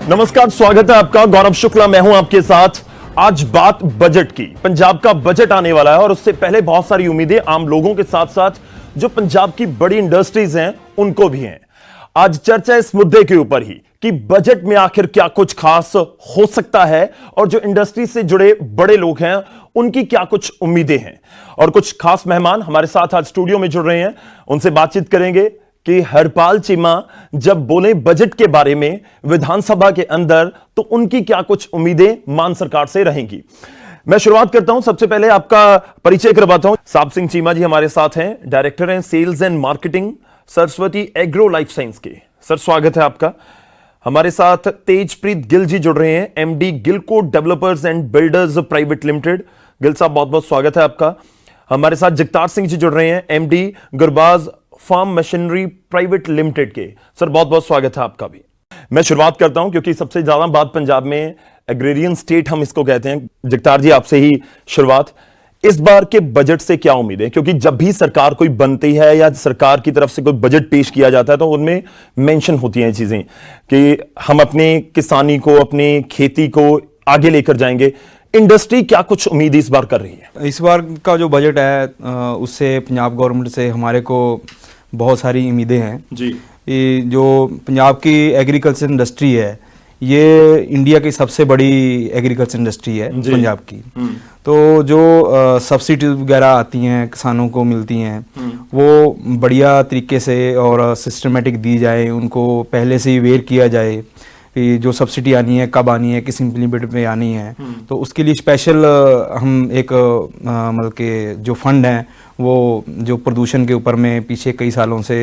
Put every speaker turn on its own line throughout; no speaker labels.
नमस्कार, स्वागत है आपका। गौरव शुक्ला मैं हूं आपके साथ। आज बात बजट की। पंजाब का बजट आने वाला है और उससे पहले बहुत सारी उम्मीदें आम लोगों के साथ साथ जो पंजाब की बड़ी इंडस्ट्रीज हैं उनको भी हैं। आज चर्चा इस मुद्दे के ऊपर ही कि बजट में आखिर क्या कुछ खास हो सकता है और जो इंडस्ट्री से जुड़े बड़े लोग हैं उनकी क्या कुछ उम्मीदें हैं। और कुछ खास मेहमान हमारे साथ आज स्टूडियो में जुड़ रहे हैं, उनसे बातचीत करेंगे कि हरपाल चीमा जब बोले बजट के बारे में विधानसभा के अंदर तो उनकी क्या कुछ उम्मीदें मान सरकार से रहेंगी। मैं शुरुआत करता हूं, सबसे पहले आपका परिचय करवाता हूं। साब सिंह चीमा जी हमारे साथ हैं, डायरेक्टर हैं sales and marketing Saraswati agro life science के। सर स्वागत है आपका। हमारे साथ तेजप्रीत गिल जी जुड़ रहे हैं, MD Gillco developers and builders private limited. Gill साहब बहुत बहुत स्वागत है आपका। हमारे साथ जगतार सिंह जी जुड़ रहे हैं, MD Gurbaz farm machinery private limited के। सर बहुत बहुत स्वागत है आपका भी। मैं शुरुआत करता हूं क्योंकि सबसे ज्यादा बात पंजाब में एग्रेरियन स्टेट हम इसको कहते हैं। जगतार जी आपसे ही शुरुआत, इस बार के बजट से क्या उम्मीद है? क्योंकि जब भी सरकार कोई बनती है या सरकार की तरफ से कोई बजट पेश किया जाता है तो उनमें मेंशन होती हैं चीजें कि हम अपने किसानी को, अपनी खेती को आगे लेकर जाएंगे। इंडस्ट्री क्या कुछ उम्मीद इस बार कर रही है?
इस बार का जो बजट है उससे पंजाब गवर्नमेंट से हमारे को बहुत सारी उम्मीदें हैं जी। ये जो पंजाब की एग्रीकल्चर इंडस्ट्री है ये इंडिया की सबसे बड़ी एग्रीकल्चर इंडस्ट्री है पंजाब की। तो जो सब्सिडी वगैरह आती हैं किसानों को मिलती हैं वो बढ़िया तरीके से और सिस्टमेटिक दी जाए, उनको पहले से ही अवेयर किया जाए कि जो सब्सिडी आनी है कब आनी है, किस इम्प्लीमेंट में आनी है। तो उसके लिए स्पेशल हम एक मतलब के जो फंड है वो जो प्रदूषण के ऊपर में पीछे कई सालों से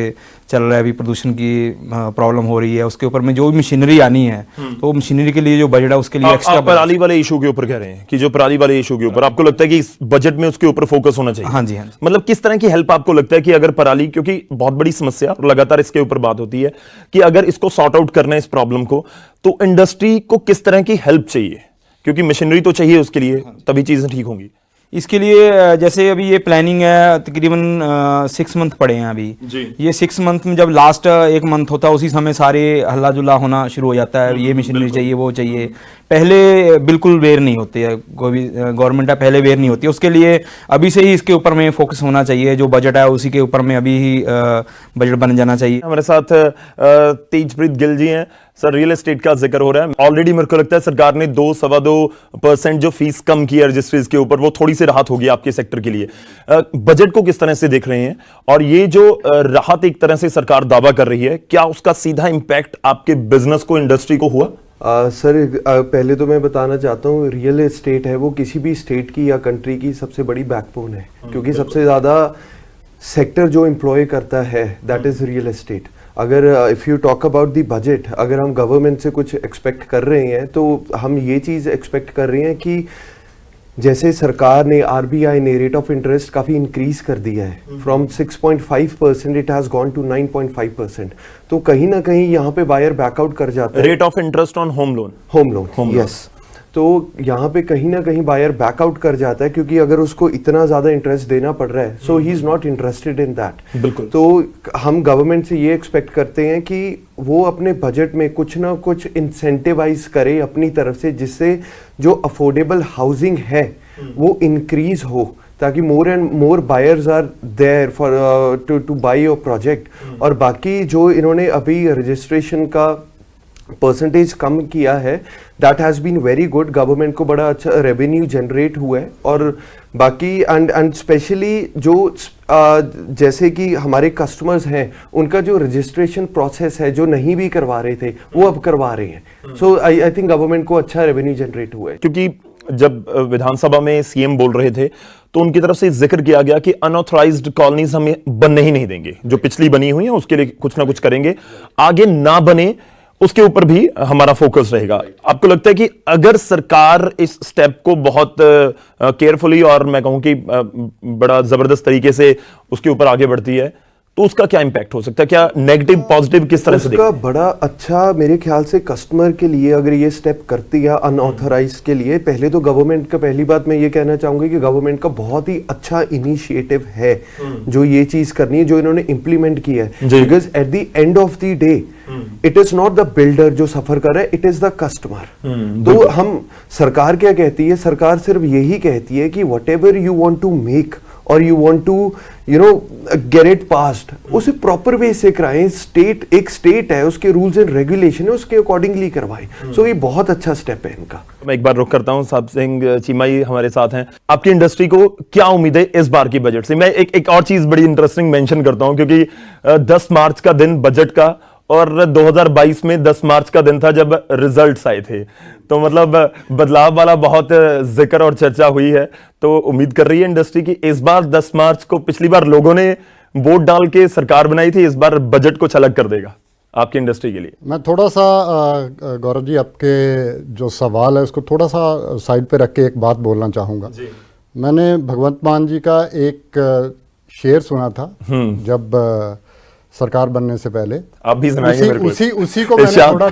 चल रहा है, अभी प्रदूषण की प्रॉब्लम हो रही है, उसके ऊपर में जो मशीनरी आनी है तो मशीनरी के लिए जो बजट है उसके लिए एक्स्ट्रा।
पराली वाले इशू के ऊपर कह रहे हैं कि जो पराली वाले इशू के ऊपर आपको लगता है कि इस बजट में उसके ऊपर फोकस होना चाहिए?
हाँ जी, हाँ जी।
मतलब किस तरह की हेल्प आपको लगता है कि अगर पराली, क्योंकि बहुत बड़ी समस्या और लगातार इसके ऊपर बात होती है कि अगर इसको सॉर्ट आउट करना है इस प्रॉब्लम को, तो इंडस्ट्री को किस तरह की हेल्प चाहिए? क्योंकि मशीनरी तो चाहिए उसके लिए, तभी चीजें ठीक होंगी।
इसके लिए जैसे अभी ये प्लानिंग है तकरीबन 6 मंथ पड़े हैं अभी जी। ये 6 मंथ में जब लास्ट 1 मंथ होता है उसी समय सारे हल्ला जुल्ला होना शुरू हो जाता है, ये मशीनरी चाहिए वो चाहिए। पहले बिल्कुल वेयर नहीं होती है, कोई भी गवर्नमेंट है पहले वेयर नहीं होती है। उसके लिए अभी से ही इसके ऊपर में फोकस होना चाहिए, जो बजट है उसी के ऊपर में अभी ही बजट बन जाना चाहिए।
हमारे साथ तेजप्रीत गिल जी हैं। सर रियल एस्टेट का जिक्र हो रहा है, ऑलरेडी मेरे को लगता है सरकार ने 2-2.25% जो फीस कम की है रजिस्ट्रीज के ऊपर, वो थोड़ी सी राहत होगी आपके सेक्टर के लिए। बजट को किस तरह से देख रहे हैं और ये जो राहत एक तरह से सरकार दावा कर रही है, क्या उसका सीधा इंपैक्ट आपके बिजनेस को, इंडस्ट्री को हुआ?
सर पहले तो मैं बताना चाहता हूँ रियल एस्टेट है वो किसी भी स्टेट की या कंट्री की सबसे बड़ी बैकबोन है, क्योंकि सबसे ज़्यादा सेक्टर जो एम्प्लॉय करता है दैट इज़ रियल एस्टेट। अगर if you talk about the budget, अगर हम गवर्नमेंट से कुछ एक्सपेक्ट कर रहे हैं तो हम ये चीज़ एक्सपेक्ट कर रहे हैं कि जैसे सरकार ने आरबीआई ने रेट ऑफ इंटरेस्ट काफ़ी इंक्रीज कर दिया है, from 6.5% it has gone to 9.5%। तो कहीं ना कहीं यहाँ पे बायर बैकआउट कर जाता है।
Rate of interest on home loan
yes. तो यहाँ पे कहीं ना कहीं बायर बैकआउट कर जाता है, क्योंकि अगर उसको इतना ज़्यादा इंटरेस्ट देना पड़ रहा है so he is not interested in that.
बिल्कुल।
तो हम गवर्नमेंट से ये एक्सपेक्ट करते हैं कि वो अपने बजट में कुछ ना कुछ इंसेंटिवाइज करे अपनी तरफ से, जिससे जो अफोर्डेबल हाउसिंग है वो इंक्रीज हो, ताकि more and more buyers are there for to buy your project. और बाकी जो इन्होंने अभी रजिस्ट्रेशन का परसेंटेज कम किया है that has been very good, government को बड़ा अच्छा रेवेन्यू जनरेट हुआ है। और बाकी एंड स्पेशली जो जैसे कि हमारे कस्टमर्स हैं उनका जो रजिस्ट्रेशन प्रोसेस है जो नहीं भी करवा रहे थे वो अब करवा रहे हैं। सो आई थिंक गवर्नमेंट को अच्छा रेवेन्यू जनरेट हुआ है।
क्योंकि जब विधानसभा में सीएम बोल रहे थे तो उनकी तरफ से जिक्र किया गया कि अनऑथराइज्ड कॉलोनीज हमें बनने ही नहीं देंगे, जो पिछली बनी हुई है उसके लिए कुछ ना कुछ करेंगे, आगे ना बने उसके ऊपर भी हमारा फोकस रहेगा। आपको लगता है कि अगर सरकार इस स्टेप को बहुत केयरफुली और मैं कहूं कि बड़ा जबरदस्त तरीके से उसके ऊपर आगे बढ़ती है तो उसका क्या इंपैक्ट हो सकता है? क्या नेगेटिव पॉजिटिव किस तरह से
उसका बड़ा अच्छा मेरे ख्याल से कस्टमर के लिए अगर ये स्टेप करती है अनऑथराइज के लिए, पहले तो गवर्नमेंट का, पहली बात मैं ये कहना चाहूंगी कि गवर्नमेंट का बहुत ही अच्छा इनिशिएटिव है जो ये चीज करनी है, जो इन्होंने इम्प्लीमेंट किया है। Because at the end of the day it is not the builder जो सफर कर रहा है, इट इज द कस्टमर। तो हम सरकार क्या कहती है, सरकार सिर्फ यही कहती है कि whatever you want to make और you want to you know get it passed, उसे प्रॉपर वे से कराएं। स्टेट एक स्टेट है, उसके रूल्स एंड रेगुलेशन है, उसके अकॉर्डिंगली करवाएं। सो ये बहुत अच्छा स्टेप है इनका।
मैं एक बार रुक करता हूं, साहब सिंह चीमा जी हमारे साथ हैं। आपकी इंडस्ट्री को क्या उम्मीद है इस बार की बजट से? मैं एक और चीज बड़ी इंटरेस्टिंग मेंशन करता हूं, क्योंकि 10 मार्च का दिन बजट का और 2022 में 10 मार्च का दिन था जब रिजल्ट्स आए थे, तो मतलब बदलाव वाला बहुत जिक्र और चर्चा हुई है। तो उम्मीद कर रही है इंडस्ट्री की इस बार 10 मार्च को, पिछली बार लोगों ने वोट डाल के सरकार बनाई थी, इस बार बजट कुछ अलग कर देगा आपकी इंडस्ट्री के लिए?
मैं थोड़ा सा गौरव जी, आपके जो सवाल है उसको थोड़ा सा साइड पे रख के एक बात बोलना चाहूँगा। मैंने भगवंत मान जी का एक शेर सुना था जब सरकार बनने से पहले।
आप भी सुनाएंगे मेरे को?
उसी को मैंने थोड़ा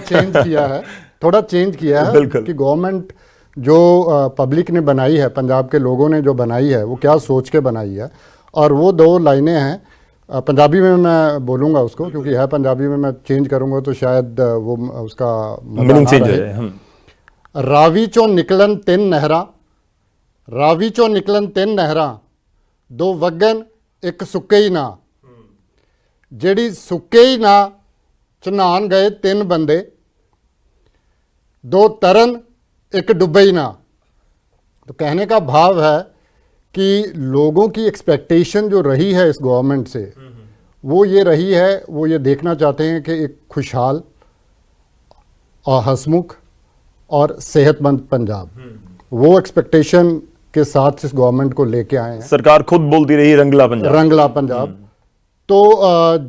चेंज किया है कि गवर्नमेंट जो पब्लिक ने बनाई है, पंजाब के लोगों ने जो बनाई है, वो क्या सोच के बनाई है। और वो 2 लाइनें हैं, पंजाबी में मैं बोलूँगा उसको, क्योंकि है पंजाबी में, मैं चेंज करूँगा तो शायद वो उसका
मीनिंग चेंज हो जाए।
रावी चो निकलन 3 नहरा, रावी चो निकलन 3 नहरा, 2 वगन एक सुक्के ही ना। ਜਿਹੜੀ ਸੁੱਕੇ ਹੀ ਨਾ ਚ ਨਹਾਣ ਗਏ 3 ਬੰਦੇ, 2 तरन एक डुबे ही ना। तो कहने का भाव है कि लोगों की एक्सपेक्टेशन जो रही है इस गवर्नमेंट से, वो ये रही है, वो ये देखना चाहते हैं कि एक खुशहाल और हंसमुख और सेहतमंद पंजाब, वो एक्सपेक्टेशन के साथ इस गवर्नमेंट को लेके आए हैं।
सरकार खुद बोलती रही रंगला पंजाब,
रंगला पंजाब। तो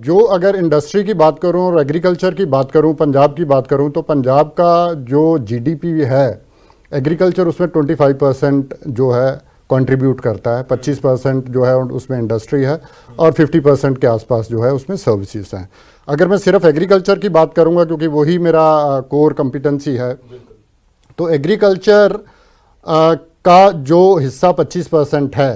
जो अगर इंडस्ट्री की बात करूं और एग्रीकल्चर की बात करूं, पंजाब की बात करूं, तो पंजाब का जो जीडीपी है, एग्रीकल्चर उसमें 25% जो है कंट्रीब्यूट करता है, 25% जो है उसमें इंडस्ट्री है और 50% के आसपास जो है उसमें सर्विसेज हैं। अगर मैं सिर्फ एग्रीकल्चर की बात करूंगा, क्योंकि वही मेरा कोर कॉम्पिटेंसी है, तो एग्रीकल्चर का जो हिस्सा 25% है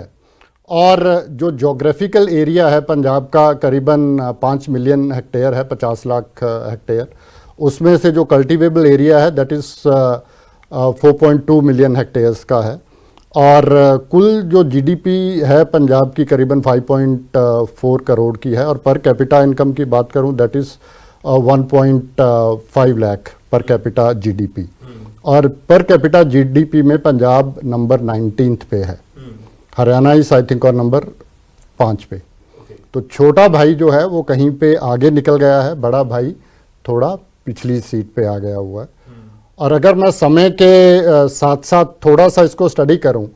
और जो जोग्राफिकल एरिया है पंजाब का करीबन 5 मिलियन हेक्टेयर है, 50 लाख हेक्टेयर, उसमें से जो कल्टीवेबल एरिया है दैट इज़ 4.2 मिलियन हेक्टेयर्स का है। और कुल जो जीडीपी है पंजाब की करीबन 5.4 करोड़ की है, और पर कैपिटा इनकम की बात करूं दैट इज़ 1.5 लाख पर कैपिटा जीडीपी। और पर कैपिटा जीडीपी में पंजाब नंबर 19th पे है, हरियाणा इस आई थिंक और नंबर 5 पे। तो छोटा भाई जो है वो कहीं पे आगे निकल गया है, बड़ा भाई थोड़ा पिछली सीट पे आ गया हुआ है। और अगर मैं समय के साथ साथ थोड़ा सा इसको स्टडी करूं,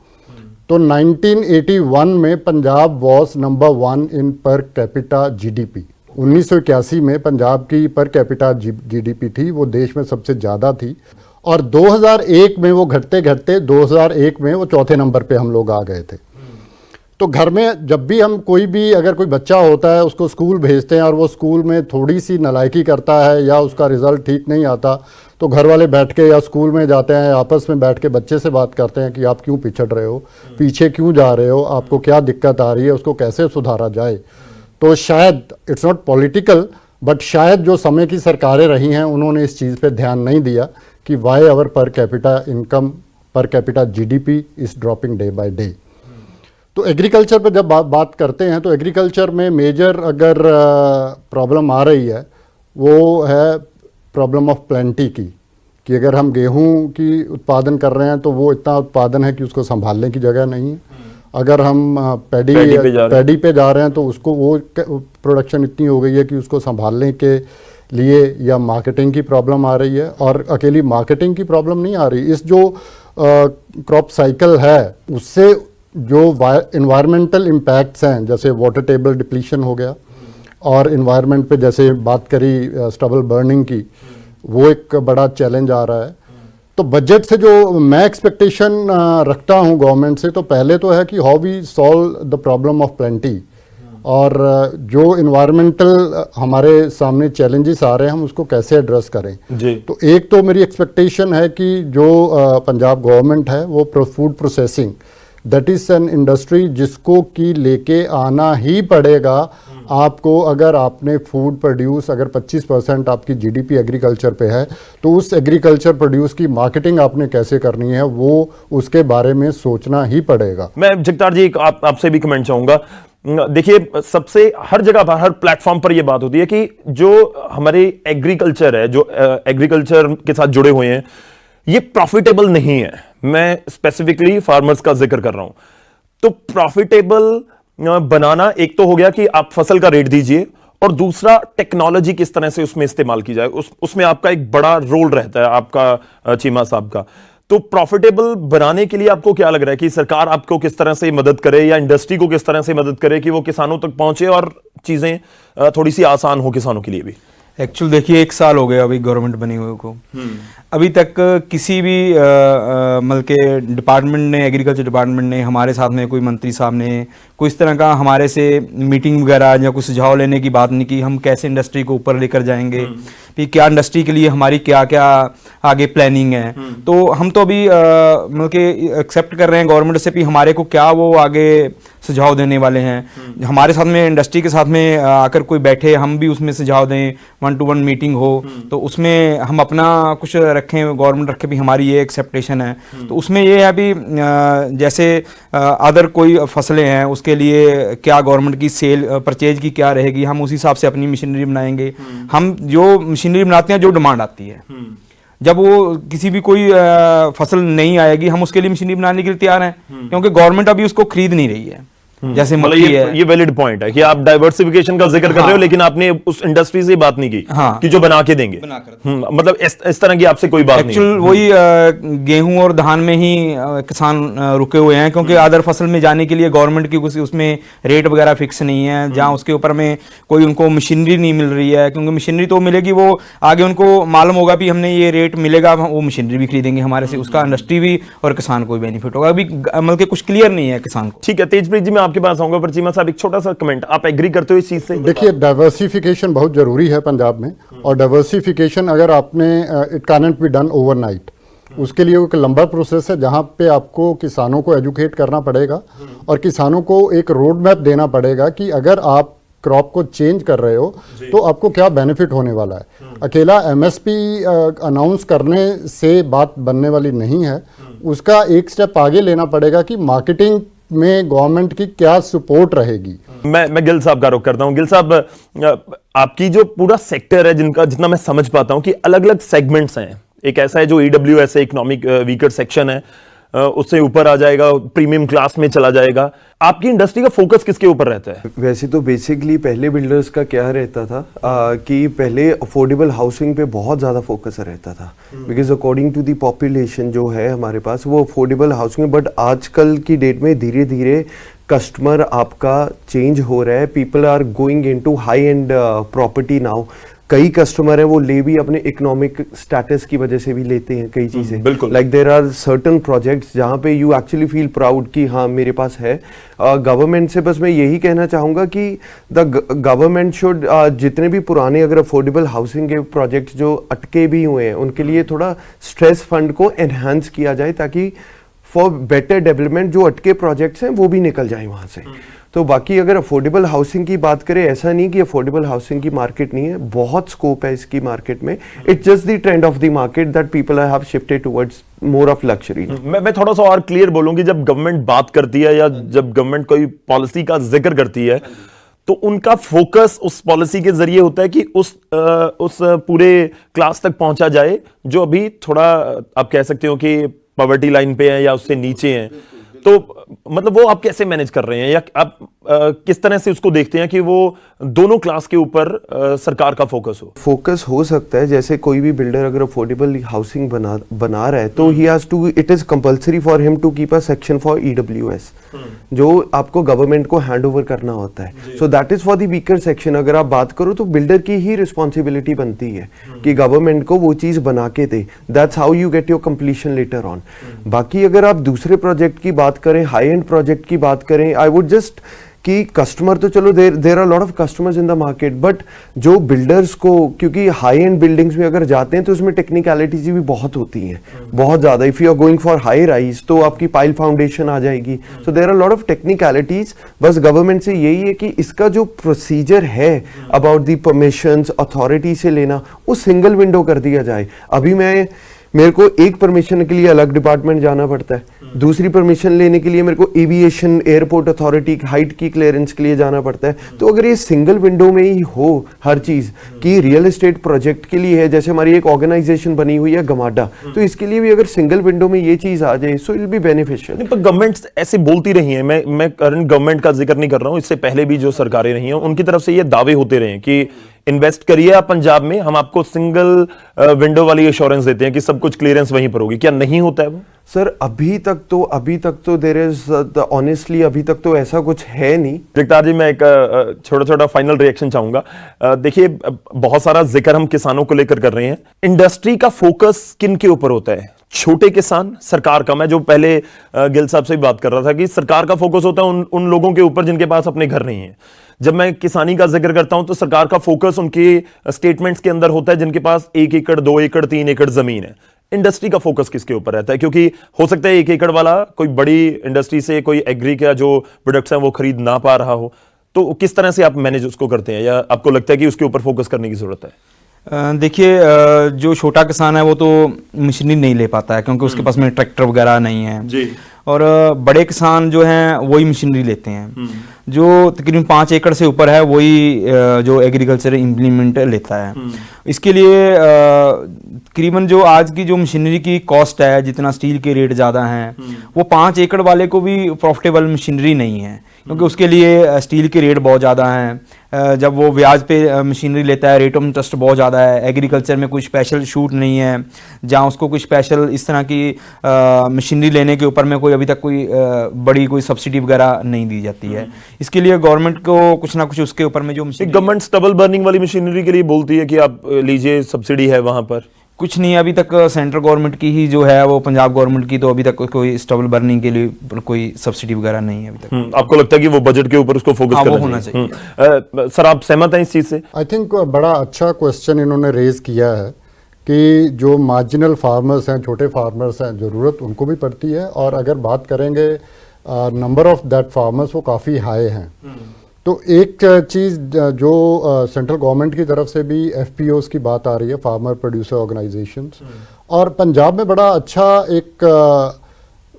तो 1981 में पंजाब वॉज नंबर 1 इन पर कैपिटा जीडीपी। 1981 में पंजाब की पर कैपिटा जीडीपी थी, वो देश में सबसे ज़्यादा थी। और 2001 में वो घटते घटते 2001 में वो 4थे नंबर पे हम लोग आ गए थे। तो घर में जब भी हम अगर कोई बच्चा होता है उसको स्कूल भेजते हैं और वो स्कूल में थोड़ी सी नालायकी करता है या उसका रिजल्ट ठीक नहीं आता, तो घर वाले बैठ के या स्कूल में जाते हैं, आपस में बैठ के बच्चे से बात करते हैं कि आप क्यों पिछड़ रहे हो, पीछे क्यों जा रहे हो, आपको क्या दिक्कत आ रही है, उसको कैसे सुधारा जाए। तो शायद इट्स नॉट पॉलिटिकल, बट शायद जो समय की सरकारें रही हैं उन्होंने इस चीज़ पे ध्यान नहीं दिया कि why our per capita income, per capita GDP is dropping day by day. तो एग्रीकल्चर पे जब बात करते हैं, तो एग्रीकल्चर में मेजर अगर प्रॉब्लम आ रही है वो है प्रॉब्लम ऑफ प्लेंटी की, कि अगर हम गेहूं की उत्पादन कर रहे हैं तो वो इतना उत्पादन है कि उसको संभालने की जगह नहीं है। अगर हम पैडी पे जा रहे हैं तो उसको वो प्रोडक्शन इतनी हो गई है कि उसको संभालने के लिए या मार्केटिंग की प्रॉब्लम आ रही है। और अकेली मार्केटिंग की प्रॉब्लम नहीं आ रही, इस जो क्रॉप साइकिल है उससे जो इन्वायरमेंटल इम्पैक्ट्स हैं, जैसे वाटर टेबल डिप्लीशन हो गया, और इन्वायरमेंट पे जैसे बात करी स्टबल बर्निंग की, वो एक बड़ा चैलेंज आ रहा है। तो बजट से जो मैं एक्सपेक्टेशन रखता हूँ गवर्नमेंट से, तो पहले तो है कि how we solve the problem of plenty, और जो इन्वायरमेंटल हमारे सामने चैलेंजेस आ रहे हैं हम उसको कैसे एड्रेस करें जी। तो एक तो मेरी एक्सपेक्टेशन है कि जो पंजाब गवर्नमेंट है वो food processing, that is an industry जिसको कि लेके आना ही पड़ेगा आपको अगर आपने फूड प्रोड्यूस अगर 25% आपकी जीडीपी एग्रीकल्चर पे है, तो उस एग्रीकल्चर प्रोड्यूस की मार्केटिंग आपने कैसे करनी है, वो उसके बारे में सोचना ही पड़ेगा।
मैं जगतार जी आपसे भी कमेंट चाहूंगा। देखिए, सबसे हर जगह पर, हर प्लेटफॉर्म पर यह बात होती है कि जो हमारे एग्रीकल्चर है, जो एग्रीकल्चर के साथ जुड़े हुए हैं, ये प्रॉफिटेबल नहीं है। मैं स्पेसिफिकली फार्मर्स का जिक्र कर रहा हूं। तो प्रॉफिटेबल बनाना एक तो हो गया कि आप फसल का रेट दीजिए, और दूसरा टेक्नोलॉजी किस तरह से उसमें इस्तेमाल की जाए, उसमें आपका एक बड़ा रोल रहता है, आपका चीमा साहब का। तो प्रॉफिटेबल बनाने के लिए आपको क्या लग रहा है कि सरकार आपको किस तरह से मदद करे, या इंडस्ट्री को किस तरह से मदद करे कि वो किसानों तक पहुंचे और चीजें थोड़ी सी आसान हो किसानों के लिए भी?
एक्चुअल देखिए 1 साल हो गया अभी गवर्नमेंट बनी हुई को, अभी तक किसी भी मतलब के डिपार्टमेंट ने, एग्रीकल्चर डिपार्टमेंट ने, हमारे साथ में कोई मंत्री साहब ने कोई इस तरह का हमारे से मीटिंग वगैरह या कुछ सुझाव लेने की बात नहीं की। हम कैसे इंडस्ट्री को ऊपर लेकर जाएंगे, कि क्या इंडस्ट्री के लिए हमारी क्या क्या आगे प्लानिंग है। तो हम तो अभी मतलब के एक्सेप्ट कर रहे हैं गवर्नमेंट से भी हमारे को क्या वो आगे सुझाव देने वाले हैं। हमारे साथ में इंडस्ट्री के साथ में आकर कोई बैठे, हम भी उसमें सुझाव दें, 1-to-1 मीटिंग हो, तो उसमें हम अपना कुछ रखें, गवर्नमेंट रखे भी हमारी ये एक्सेप्टेशन है। तो उसमें ये है भी जैसे अदर कोई फसलें हैं उसके लिए क्या गवर्नमेंट की सेल परचेज की क्या रहेगी, हम उसी हिसाब से अपनी मशीनरी बनाएंगे। हम जो मशीनरी बनाते हैं, जो डिमांड आती है, जब वो किसी भी कोई फसल नहीं आएगी, हम उसके लिए मशीनरी बनाने के लिए तैयार हैं, क्योंकि गवर्नमेंट अभी उसको खरीद नहीं रही है। जैसे
मतलब ये वैलिड पॉइंट है कि आप डाइवर्सिफिकेशन का जिक्र कर रहे हो, लेकिन आपने उस इंडस्ट्री से बात नहीं की कि जो बना के देंगे। मतलब इस तरह की आपसे कोई बात नहीं।
एक्चुअल वही गेहूं और धान में ही किसान रुके हुए हैं, क्योंकि अदर फसल में जाने के लिए गवर्नमेंट की कुछ उसमें रेट वगैरह फिक्स नहीं है, जहां उसके ऊपर में कोई उनको मशीनरी नहीं मिल रही है। क्योंकि मशीनरी तो मिलेगी, वो आगे उनको मालूम होगा भी हमने ये रेट मिलेगा, वो मशीनरी भी खरीदेंगे हमारे से, उसका इंडस्ट्री भी और किसान को भी बेनिफिट होगा। अभी मतलब कुछ क्लियर नहीं है किसान को।
ठीक है, तेजप्रीत जी मैं आपके पास आऊंगा, पर चीमा साहब एक छोटा सा कमेंट, आप एग्री करते हो इस चीज से?
देखिए, डाइवर्सिफिकेशन बहुत जरूरी है पंजाब में, और डाइवर्सिफिकेशन अगर आपने it can not be done overnight. उसके लिए एक लंबा प्रोसेस है, जहां पे आपको किसानों को एजुकेट करना पड़ेगा और किसानों को एक रोड मैप देना पड़ेगा कि अगर आप क्रॉप को चेंज कर रहे हो तो आपको क्या बेनिफिट होने वाला है। अकेला एमएसपी अनाउंस करने से बात बनने वाली नहीं है, उसका एक स्टेप आगे लेना पड़ेगा कि मार्केटिंग में गवर्नमेंट की क्या सपोर्ट रहेगी।
मैं गिल साहब का रुख करता हूं। गिल साहब, आपकी जो पूरा सेक्टर है, जितना मैं समझ पाता हूं कि अलग अलग सेगमेंट्स हैं। एक ऐसा है जो ईडब्ल्यूएस है, इकोनॉमिक वीकर सेक्शन है, उससे ऊपर आ जाएगा, प्रीमियम क्लास में चला जाएगा। आपकी इंडस्ट्री का फोकस किसके ऊपर रहता है?
वैसे तो बेसिकली पहले बिल्डर्स का क्या रहता था कि पहले अफोर्डेबल हाउसिंग पे बहुत ज़्यादा फोकस रहता था, because according to the population जो है हमारे पास, वो अफोर्डेबल हाउसिंग। बट आजकल की डेट में धीरे धीरे कस्टमर आपका चेंज हो रहा है, people are going into high and property now. कई कस्टमर हैं वो ले भी अपने इकोनॉमिक स्टेटस की वजह से भी लेते हैं कई चीजें।
बिल्कुल,
like there are certain projects जहां पे यू एक्चुअली फील प्राउड कि हाँ मेरे पास है। गवर्नमेंट से बस मैं यही कहना चाहूंगा कि द गवर्नमेंट शुड जितने भी पुराने अगर अफोर्डेबल हाउसिंग के प्रोजेक्ट्स जो अटके भी हुए हैं, उनके लिए थोड़ा स्ट्रेस फंड को एनहांस किया जाए, ताकि फॉर बेटर डेवलपमेंट जो अटके प्रोजेक्ट्स हैं वो भी निकल जाए वहां से। तो बाकी अगर अफोर्डेबल हाउसिंग की बात करें, ऐसा नहीं कि अफोर्डेबल हाउसिंग की मार्केट नहीं है, बहुत स्कोप है इसकी मार्केट में। It's just the trend of the market that people have shifted towards more of luxury.
मैं थोड़ा सा और क्लियर बोलूंगी, जब गवर्नमेंट बात करती है या जब गवर्नमेंट कोई पॉलिसी का जिक्र करती है, तो उनका फोकस उस पॉलिसी के जरिए होता है कि उस पूरे क्लास तक पहुंचा जाए जो अभी थोड़ा आप कह सकते हो कि पॉवर्टी लाइन पे है या उससे नीचे हैं। तो मतलब वो आप कैसे मैनेज कर रहे हैं, या आप किस तरह से उसको देखते हैं कि वो दोनों क्लास के ऊपर सरकार का फोकस हो
सकता है। जैसे कोई भी बिल्डर अगर अफोर्डेबल हाउसिंग बना रहा है, तो he has to, it is compulsory for him to keep a section for EWS, जो आपको गवर्नमेंट को हैंड ओवर करना होता है। So that is for the weaker section. अगर आप बात करो तो बिल्डर की ही रिस्पॉन्सिबिलिटी बनती है कि गवर्नमेंट को वो चीज बना के दे। That's how you get your completion letter on. बाकी अगर आप दूसरे प्रोजेक्ट की बात करें, हाई एंड प्रोजेक्ट की बात करें, आई वुड जस्ट कि कस्टमर तो चलो there are lot of customers in the market, but जो बिल्डर्स को, क्योंकि हाई एंड बिल्डिंग्स में अगर जाते हैं तो उसमें टेक्निकलिटीज भी बहुत होती हैं, बहुत ज़्यादा। If you are going for high rise तो आपकी पाइल फाउंडेशन आ जाएगी, so there are lot of technicalities. बस गवर्नमेंट से यही है कि इसका जो प्रोसीजर है अबाउट दी परमिशंस अथॉरिटी से लेना, वो सिंगल विंडो कर दिया जाए। अभी मेरे को एक परमिशन के लिए अलग डिपार्टमेंट जाना पड़ता है, दूसरी परमिशन लेने के लिए मेरे को एविएशन एयरपोर्ट अथॉरिटी हाइट की क्लियरेंस के लिए जाना पड़ता है। तो अगर ये सिंगल विंडो में ही हो हर चीज कि रियल एस्टेट प्रोजेक्ट के लिए है, जैसे हमारी एक ऑर्गेनाइजेशन बनी हुई है गमाडा, तो इसके लिए भी अगर सिंगल विंडो में ये चीज आ जाए so it will be beneficial.
पर गवर्नमेंट ऐसे बोलती रही है, मैं करंट गवर्नमेंट का जिक्र नहीं कर रहा हूं, इससे पहले भी जो सरकारें रही हैं उनकी तरफ से ये दावे होते रहे कि इन्वेस्ट करिए आप पंजाब में, हम आपको सिंगल विंडो वाली एश्योरेंस देते हैं कि सब कुछ क्लियरेंस वहीं पर होगी। क्या नहीं होता है वो?
सर अभी तक तो देयर इज ऑनेस्टली अभी तक तो ऐसा कुछ है नहीं।
जगतार जी, मैं एक छोटा फाइनल रिएक्शन चाहूंगा। देखिए, बहुत सारा जिक्र हम किसानों को लेकर कर रहे हैं, इंडस्ट्री का फोकस किन के ऊपर होता है? छोटे किसान, सरकार का। मैं जो पहले गिल साहब से भी बात कर रहा था कि सरकार का फोकस होता है उन लोगों के ऊपर जिनके पास अपने घर नहीं है। जब मैं किसानी का जिक्र करता हूं तो सरकार का फोकस उनके स्टेटमेंट्स के अंदर होता है जिनके पास 1 एकड़ 2 एकड़ 3 एकड़ जमीन है। इंडस्ट्री का फोकस किसके ऊपर रहता है? क्योंकि हो सकता है 1 एकड़ वाला कोई बड़ी इंडस्ट्री से कोई एग्री का जो प्रोडक्ट्स हैं वो खरीद ना पा रहा हो, तो किस तरह से आप मैनेज उसको करते हैं, या आपको लगता है कि उसके ऊपर फोकस करने की जरूरत है?
देखिए, जो छोटा किसान है वो तो मशीनरी नहीं ले पाता है क्योंकि उसके पास में ट्रैक्टर वगैरह नहीं है
जी।
और बड़े किसान जो हैं वही मशीनरी लेते हैं। जो तकरीबन 5 एकड़ से ऊपर है वही जो एग्रीकल्चर इम्प्लीमेंट लेता है। इसके लिए तकरीबन जो आज की जो मशीनरी की कॉस्ट है, जितना स्टील के रेट ज़्यादा हैं, वो 5 एकड़ वाले को भी प्रॉफिटेबल मशीनरी नहीं है क्योंकि उसके लिए स्टील के रेट बहुत ज़्यादा हैं। जब वो ब्याज पे मशीनरी लेता है, रेट ऑफ इंटरेस्ट बहुत ज़्यादा है। एग्रीकल्चर में कोई स्पेशल छूट नहीं है जहाँ उसको कोई स्पेशल इस तरह की मशीनरी लेने के ऊपर में कोई अभी तक कोई बड़ी कोई सब्सिडी वगैरह नहीं दी जाती है। इसके लिए गवर्नमेंट को कुछ ना कुछ उसके ऊपर में जो
गवर्नमेंट स्टबल बर्निंग वाली मशीनरी के लिए बोलती है कि आप लीजिए, सब्सिडी है वहां पर।
कुछ नहीं, अभी तक सेंट्रल गवर्नमेंट की ही जो है वो पंजाब गवर्नमेंट की, तो अभी तक कोई स्टबल बर्निंग के लिए कोई सब्सिडी वगैरह नहीं है अभी तक।
आपको लगता है कि वो बजट के ऊपर उसको फोकस करना
होना चाहिए?
सर, आप सहमत हैं इस चीज से?
आई थिंक बड़ा अच्छा क्वेश्चन इन्होंने रेज किया है कि जो मार्जिनल फार्मर्स हैं, छोटे फार्मर्स हैं, ज़रूरत उनको भी पड़ती है। और अगर बात करेंगे नंबर ऑफ दैट फार्मर्स, वो काफ़ी हाई हैं। तो एक चीज़ जो सेंट्रल गवर्नमेंट की तरफ से भी एफपीओस की बात आ रही है, फार्मर प्रोड्यूसर ऑर्गेनाइजेशंस, और पंजाब में बड़ा अच्छा एक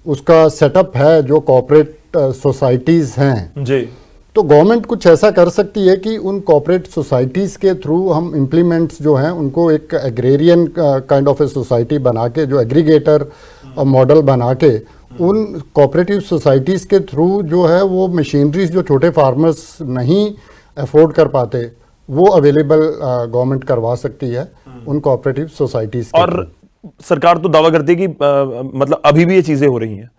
उसका सेटअप है जो कॉर्पोरेट सोसाइटीज़ हैं
जी।
तो गवर्नमेंट कुछ ऐसा कर सकती है कि उन कॉर्पोरेट सोसाइटीज़ के थ्रू हम इम्प्लीमेंट्स जो हैं उनको एक agrarian kind of a society बना के, जो एग्रीगेटर मॉडल बना के, उन कोऑपरेटिव सोसाइटीज़ के थ्रू जो है वो मशीनरीज जो छोटे फार्मर्स नहीं अफोर्ड कर पाते वो अवेलेबल गवर्नमेंट करवा सकती है उन कोऑपरेटिव सोसाइटीज़ के।
और सरकार तो दावा करती है कि मतलब अभी भी ये चीज़ें हो रही हैं।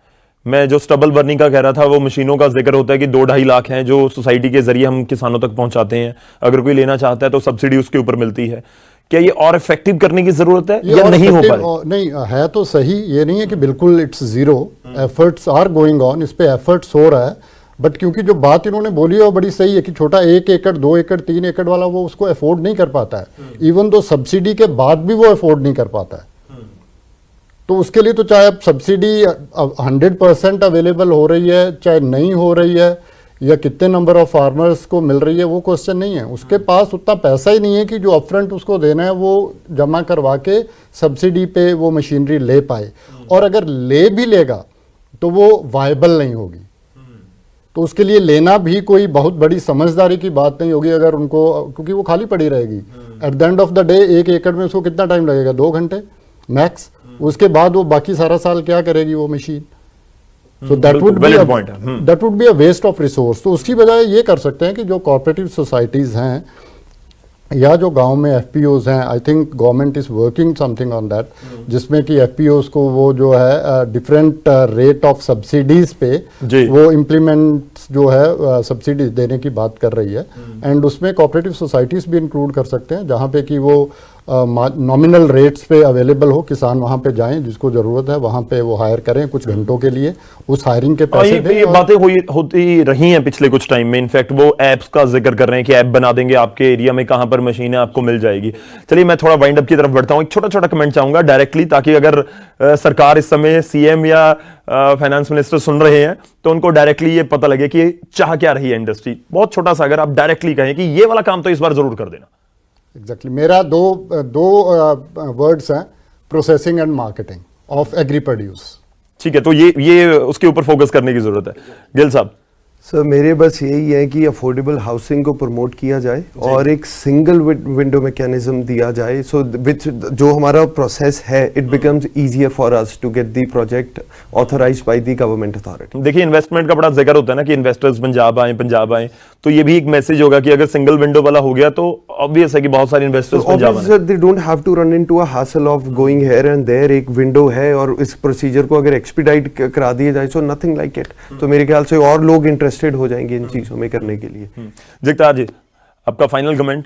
मैं जो स्टबल बर्निंग का कह रहा था, वो मशीनों का जिक्र होता है कि 2-2.5 लाख हैं जो सोसाइटी के जरिए हम किसानों तक पहुंचाते हैं। अगर कोई लेना चाहता है तो सब्सिडी उसके ऊपर मिलती है। क्या ये और इफेक्टिव करने की जरूरत है या नहीं हो पा रही?
नहीं है तो सही, ये नहीं है कि बिल्कुल it's zero, efforts are going on, इस पे एफर्ट्स हो रहा है। बट क्योंकि जो बात इन्होंने बोली है वो बड़ी सही है कि छोटा 1 एकड़ 2 एकड़ 3 एकड़ वाला वो उसको अफोर्ड नहीं कर पाता है। इवन दो सब्सिडी के बाद भी वो अफोर्ड नहीं कर पाता है। तो उसके लिए तो चाहे अब सब्सिडी 100% अवेलेबल हो रही है, चाहे नहीं हो रही है, या कितने नंबर ऑफ फार्मर्स को मिल रही है, वो क्वेश्चन नहीं है। उसके पास उतना पैसा ही नहीं है कि जो अपफ्रंट उसको देना है वो जमा करवा के सब्सिडी पे वो मशीनरी ले पाए। और अगर ले भी लेगा तो वो वायबल नहीं होगी। तो उसके लिए लेना भी कोई बहुत बड़ी समझदारी की बात नहीं होगी अगर उनको, क्योंकि वो खाली पड़ी रहेगी। At the end of the day 1 एकड़ में उसको कितना टाइम लगेगा? 2 घंटे मैक्स। उसके बाद वो बाकी सारा साल क्या करेगी वो machine? So that would be a waste of resource. तो उसकी बजाय ये कर सकते हैं कि जो कोऑपरेटिव सोसाइटीज़ हैं या जो गांव में एफपीओज हैं, I think government is working something on that, जिसमें कि एफपीओज को वो जो है डिफरेंट रेट ऑफ सब्सिडीज पे वो इम्प्लीमेंट्स जो है सब्सिडीज देने की बात कर रही है। एंड उसमें कोऑपरेटिव सोसाइटीज़ भी इंक्लूड कर सकते हैं जहाँ पे कि वो नॉमिनल रेट्स पे अवेलेबल हो, किसान वहाँ पे जाएं, जिसको ज़रूरत है वहाँ पे वो हायर करें कुछ घंटों के लिए, उस हायरिंग के पैसे दें।
ये बातें होती रही हैं पिछले कुछ टाइम में। इनफैक्ट वो ऐप्स का जिक्र कर रहे हैं कि ऐप बना देंगे, आपके एरिया में कहां पर मशीन है आपको मिल जाएगी। चलिए मैं थोड़ा वाइंड अप की तरफ बढ़ता हूं, एक छोटा छोटा कमेंट चाहूंगा डायरेक्टली, ताकि अगर सरकार इस समय सीएम या फाइनेंस मिनिस्टर सुन रहे हैं तो उनको डायरेक्टली ये पता लगे कि चाह क्या रही है इंडस्ट्री। बहुत छोटा सा अगर आप डायरेक्टली कहें कि ये वाला काम तो इस बार जरूर कर देना।
एग्जैक्टली मेरा दो वर्ड्स हैं, processing and marketing of agri produce.
ठीक है, तो ये उसके ऊपर फोकस करने की जरूरत है। गिल साहब।
सर मेरे बस यही है कि अफोर्डेबल हाउसिंग को प्रमोट किया जाए और एक सिंगल विंडो मैकेनिज्म दिया जाए, सो विच जो हमारा प्रोसेस है it becomes easier for us to get the project authorised by the government authority.
देखिए इन्वेस्टमेंट का बड़ा जिक्र होता है ना कि इन्वेस्टर्स पंजाब आए, तो ये भी एक मैसेज होगा कि अगर सिंगल विंडो वाला हो गया तो ऑब्वियस है कि बहुत सारे इन्वेस्टर्स पंजाब आए।
They don't have to run into a hassle of going here and there. एक विंडो है और इस प्रोसीजर को अगर एक्सपीडाइट करा दिया जाए सो नथिंग लाइक इट। तो मेरे ख्याल से और लोग इंटरेस्टेड हो जाएंगे इन चीजों में करने के लिए।
जगतार जी आपका फाइनल कमेंट,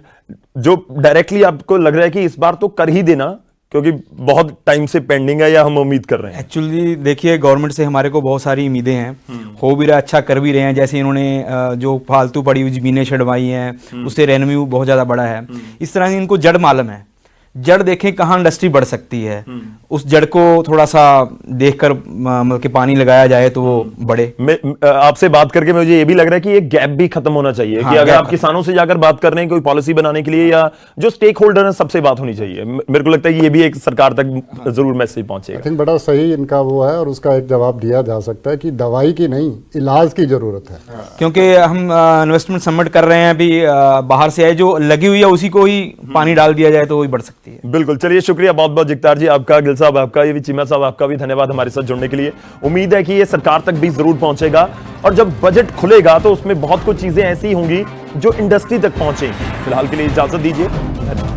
जो डायरेक्टली आपको लग रहा है कि इस बार तो कर ही देना क्योंकि बहुत टाइम से पेंडिंग है, या हम उम्मीद कर रहे हैं?
एक्चुअली देखिए गवर्नमेंट से हमारे को बहुत सारी उम्मीदें हैं, हो भी रहा, अच्छा कर भी रहे हैं। जैसे इन्होंने जो फालतू पड़ी हुई जमीनें छड़वाई हैं उससे रेवेन्यू बहुत ज़्यादा बढ़ा है। इस तरह से इनको जड़ मालूम है, जड़ देखें कहाँ इंडस्ट्री बढ़ सकती है, उस जड़ को थोड़ा सा देखकर मतलब कि पानी लगाया जाए तो वो बढ़े।
आपसे बात करके मुझे ये भी लग रहा है कि ये गैप भी खत्म होना चाहिए।
हाँ,
कि अगर आप किसानों से जाकर बात कर रहे हैं कोई पॉलिसी बनाने के लिए, या जो स्टेक होल्डर है सबसे बात होनी चाहिए। मेरे को लगता है कि ये भी एक सरकार तक जरूर मैसेज पहुंचेगा।
आई थिंक बड़ा सही इनका वो है, और उसका एक जवाब दिया जा सकता है कि दवाई की नहीं, इलाज की जरूरत है।
क्योंकि हम इन्वेस्टमेंट सबमिट कर रहे हैं अभी, बाहर से आए जो लगी हुई है उसी को ही पानी डाल दिया जाए तो वही बढ़ सकती है।
बिल्कुल, चलिए शुक्रिया बहुत बहुत जगतार जी आपका, गिल साहब आपका, ये भी चीमा साहब आपका भी धन्यवाद हमारे साथ जुड़ने के लिए। उम्मीद है कि ये सरकार तक भी जरूर पहुंचेगा, और जब बजट खुलेगा तो उसमें बहुत कुछ चीजें ऐसी होंगी जो इंडस्ट्री तक पहुंचेंगी। फिलहाल के लिए इजाजत दीजिए, धन्यवाद।